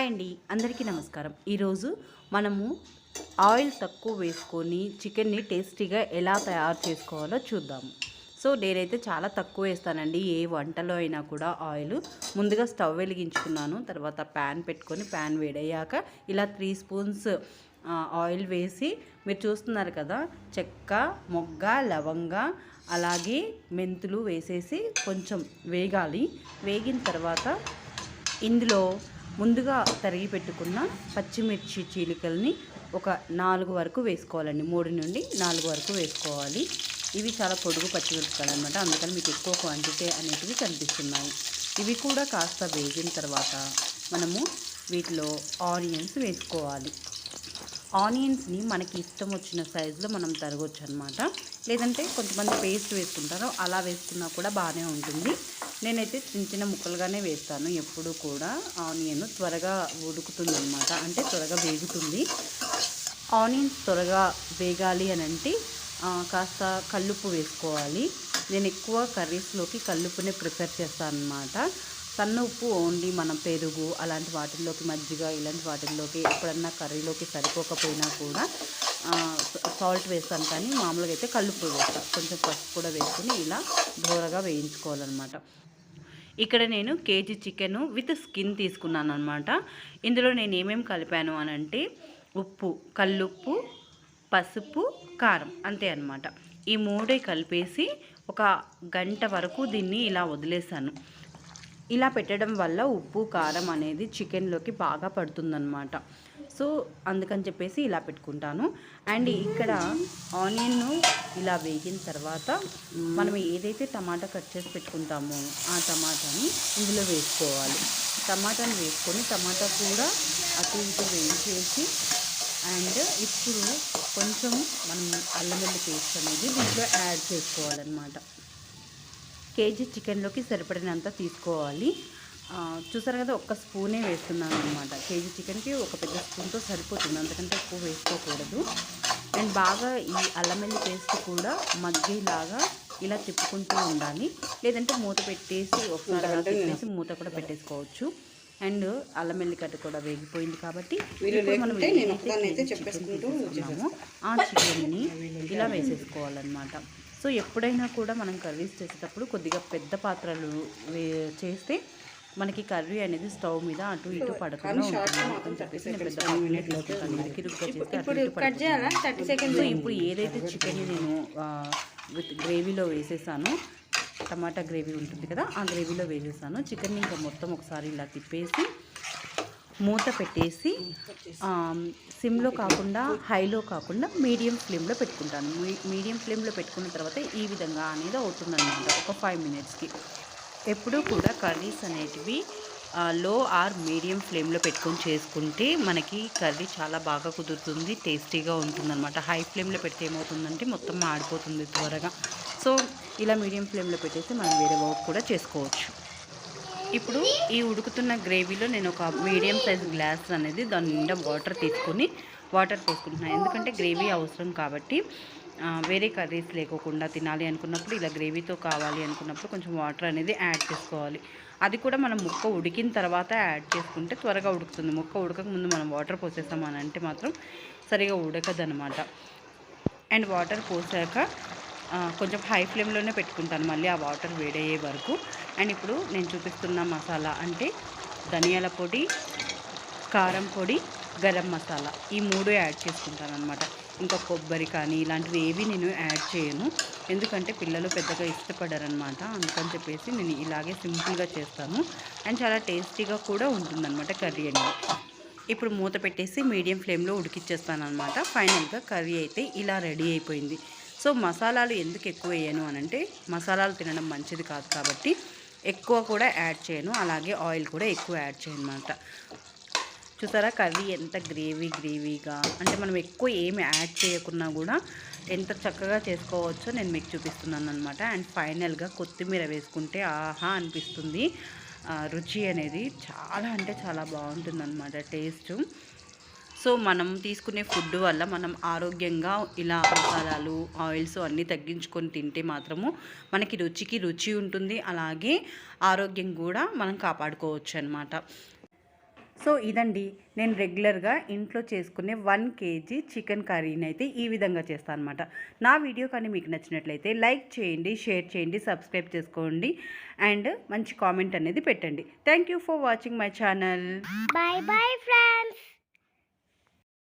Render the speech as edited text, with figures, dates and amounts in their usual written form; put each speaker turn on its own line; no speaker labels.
Hi అండి, అందరికీ నమస్కారం. ఈరోజు మనము ఆయిల్ తక్కువ వేసుకొని చికెన్ని టేస్టీగా ఎలా తయారు చేసుకోవాలో చూద్దాము. సో నేనైతే చాలా తక్కువ వేస్తానండి ఏ వంటలో అయినా కూడా ఆయిల్. ముందుగా స్టవ్ వెలిగించుకున్నాను, తర్వాత ప్యాన్ పెట్టుకొని ప్యాన్ వేడయ్యాక ఇలా 3 స్పూన్స్ ఆయిల్ వేసి, మీరు చూస్తున్నారు కదా, చెక్క, మొగ్గ, లవంగ, అలాగే మెంతులు వేసేసి కొంచెం వేగాలి. వేగిన తర్వాత ఇందులో ముందుగా తరిగి పెట్టుకున్న పచ్చిమిర్చి చీలికల్ని ఒక 4 వరకు వేసుకోవాలండి. 3 నుండి 4 వరకు వేసుకోవాలి. ఇవి చాలా పొడుగు పచ్చిమిరపకాయలు అనమాట, అందుకని మీకు ఎక్కువ క్వాంటిటీ అనేటివి కనిపిస్తున్నాయి. ఇవి కూడా కాస్త వేగిన తర్వాత మనము వీటిలో ఆనియన్స్ వేసుకోవాలి. ఆనియన్స్ని మనకి ఇష్టం వచ్చిన సైజులో మనం తరగొచ్చు అనమాట. లేదంటే కొంతమంది పేస్ట్ వేసుకుంటారు, అలా వేసుకున్నా కూడా బాగానే ఉంటుంది. నేనైతే చిన్న చిన్న ముక్కలుగానే వేస్తాను. ఎప్పుడు కూడా ఆనియన్ త్వరగా ఉడుకుతుంది అనమాట, అంటే త్వరగా వేగుతుంది. ఆనియన్స్ త్వరగా వేగాలి అని అంటే కాస్త కల్లుప్పు వేసుకోవాలి. నేను ఎక్కువ కర్రీస్లోకి కల్లుప్పునే ప్రిఫర్ చేస్తాను అనమాట. సన్న ఉప్పు ఓన్లీ మనం పెరుగు అలాంటి వాటిల్లోకి, మజ్జిగ ఇలాంటి వాటిల్లోకి ఎప్పుడన్నా కర్రీలోకి సరిపోకపోయినా కూడా సాల్ట్ వేస్తాను, కానీ మామూలుగా అయితే కల్లుప్పు వేస్తాను. కొంచెం పసుపు కూడా వేసుకుని ఇలా దూరగా వేయించుకోవాలన్నమాట. ఇక్కడ నేను కేజీ చికెన్ విత్ స్కిన్ తీసుకున్నాను అనమాట. ఇందులో నేను ఏమేమి కలిపాను అని అంటే ఉప్పు, కల్లుప్పు, పసుపు, కారం, అంతే అనమాట. ఈ మూడే కలిపేసి ఒక గంట వరకు దీన్ని ఇలా వదిలేసాను. ఇలా పెట్టడం వల్ల ఉప్పు, కారం అనేది చికెన్లోకి బాగా పడుతుందన్నమాట. సో అందుకని చెప్పేసి ఇలా పెట్టుకుంటాను. అండ్ ఇక్కడ ఆనియన్ ఇలా వేగిన తర్వాత మనం ఏదైతే టమాటా కట్ చేసి పెట్టుకుంటామో ఆ టమాటాని ఇందులో వేసుకోవాలి. టమాటాని వేసుకొని టమాటా కూడా అటు ఇటు వేయించేసి, అండ్ ఇప్పుడు కొంచెం మనం అల్లం వెల్లుల్లి పేస్ట్ అనేది దీంట్లో యాడ్ చేసుకోవాలన్నమాట. కేజీ చికెన్లోకి సరిపడినంత తీసుకోవాలి. చూసారు కదా, ఒక్క స్పూనే వేస్తున్నాను అనమాట. కేజీ చికెన్కి ఒక పెద్ద స్పూన్తో సరిపోతుంది, అంతకంటే ఎక్కువ వేసుకోకూడదు. అండ్ బాగా ఈ అల్లం వెల్లుల్లి పేస్ట్ కూడా మగ్గేలాగా ఇలా తిప్పుకుంటూ ఉండాలి. లేదంటే మూత పెట్టేసి ఒకసారి అలా తిప్పేసి మూత కూడా పెట్టేసుకోవచ్చు. అండ్ అల్లం వెల్లిగడ్డ కూడా వేగిపోయింది కాబట్టి మనం చేసుకున్నామో ఆ చికెన్ని ఇలా వేసేసుకోవాలన్నమాట. సో ఎప్పుడైనా కూడా మనం కర్రీస్ చేసేటప్పుడు కొద్దిగా పెద్ద పాత్రలు చేస్తే మనకి కర్రీ అనేది స్టవ్ మీద అటు ఇటు పడకుండా ఉంటుంది చెప్పేసి నేను పెద్ద సో ఇప్పుడు ఏదైతే చికెన్ని నేను విత్ గ్రేవీలో వేసేసానో, టమాటా గ్రేవీ ఉంటుంది కదా, ఆ గ్రేవీలో వేసేసాను. చికెన్ని ఇంకా మొత్తం ఒకసారి ఇలా తిప్పేసి మూత పెట్టేసి సిమ్లో కాకుండా హైలో కాకుండా మీడియం ఫ్లేమ్లో పెట్టుకుంటాను. మీడియం ఫ్లేమ్లో పెట్టుకున్న తర్వాత ఈ విధంగా అనేది అవుతుందన్నమాట ఒక 5 మినిట్స్కి. ఎప్పుడూ కూడా కర్రీస్ అనేటివి లో ఆర్ మీడియం ఫ్లేమ్లో పెట్టుకొని చేసుకుంటే మనకి కర్రీ చాలా బాగా కుదురుతుంది, టేస్టీగా ఉంటుందన్నమాట. హై ఫ్లేమ్లో పెడితే ఏమవుతుందంటే మొత్తం మాడిపోతుంది త్వరగా. సో ఇలా మీడియం ఫ్లేమ్లో పెట్టేసి మనం వేరే వర్క్ కూడా చేసుకోవచ్చు. ఇప్పుడు ఈ ఉడుకుతున్న గ్రేవీలో నేను ఒక మీడియం సైజ్ గ్లాస్ అనేది దాని నిండా వాటర్ తీసుకొని వాటర్ పోసుకుంటున్నాను. ఎందుకంటే గ్రేవీ అవసరం కాబట్టి. వేరే కర్రీస్ లేకోకుండా తినాలి అనుకున్నప్పుడు, ఇలా గ్రేవీతో కావాలి అనుకున్నప్పుడు కొంచెం వాటర్ అనేది యాడ్ చేసుకోవాలి. అది కూడా మనం ముక్క ఉడికిన తర్వాత యాడ్ చేసుకుంటే త్వరగా ఉడుకుతుంది. ముక్క ఉడకక ముందు మనం వాటర్ పోసేసామని అంటే మాత్రం సరిగా ఉడకదనమాట. అండ్ వాటర్ పోసాక కొంచెం హై ఫ్లేమ్లోనే పెట్టుకుంటాను మళ్ళీ ఆ వాటర్ వేడయ్యే వరకు. అండ్ ఇప్పుడు నేను చూపిస్తున్న మసాలా అంటే ధనియాల పొడి, కారం పొడి, గరం మసాలా, ఈ 3 యాడ్ చేసుకుంటాను అనమాట. ఇంకా కొబ్బరి కానీ ఇలాంటివి ఏవి నేను యాడ్ చేయను, ఎందుకంటే పిల్లలు పెద్దగా ఇష్టపడరనమాట. అందుకని చెప్పేసి నేను ఇలాగే సింపుల్గా చేస్తాను. అండ్ చాలా టేస్టీగా కూడా ఉంటుందన్నమాట కర్రీ అనేది. ఇప్పుడు మూత పెట్టేసి మీడియం ఫ్లేమ్లో ఉడికిచ్చేస్తాను అనమాట. ఫైనల్గా కర్రీ అయితే ఇలా రెడీ అయిపోయింది. సో మసాలాలు ఎందుకు ఎక్కువ వేయను అనంటే మసాలాలు తినడం మంచిది కాదు కాబట్టి ఎక్కువ కూడా యాడ్ చేయను, అలాగే ఆయిల్ కూడా ఎక్కువ యాడ్ చేయను అనమాట. చూసారా కర్రీ ఎంత గ్రేవీగా, అంటే మనం ఎక్కువ ఏమి యాడ్ చేయకున్నా కూడా ఎంత చక్కగా చేసుకోవచ్చో నేను మీకు చూపిస్తున్నాను అనమాట. అండ్ ఫైనల్గా కొత్తిమీర వేసుకుంటే ఆహా అనిపిస్తుంది. రుచి అనేది చాలా అంటే చాలా బాగుంటుందన్నమాట టేస్ట్. సో మనం తీసుకునే ఫుడ్ వల్ల మనం ఆరోగ్యంగా ఇలా మసాలాలు, ఆయిల్స్ అన్నీ తగ్గించుకొని తింటే మాత్రము మనకి రుచికి రుచి ఉంటుంది, అలాగే ఆరోగ్యం కూడా మనం కాపాడుకోవచ్చు అనమాట. సో ఇదండి నేను రెగ్యులర్గా ఇంట్లో చేసుకునే 1 కేజీ చికెన్ కర్రీని అయితే ఈ విధంగా చేస్తాను అనమాట. నా వీడియో కానీ మీకు నచ్చినట్లయితే లైక్ చేయండి, షేర్ చేయండి, సబ్స్క్రైబ్ చేసుకోండి అండ్ మంచి కామెంట్ అనేది పెట్టండి. Thank you for watching my channel.
Bye bye friends.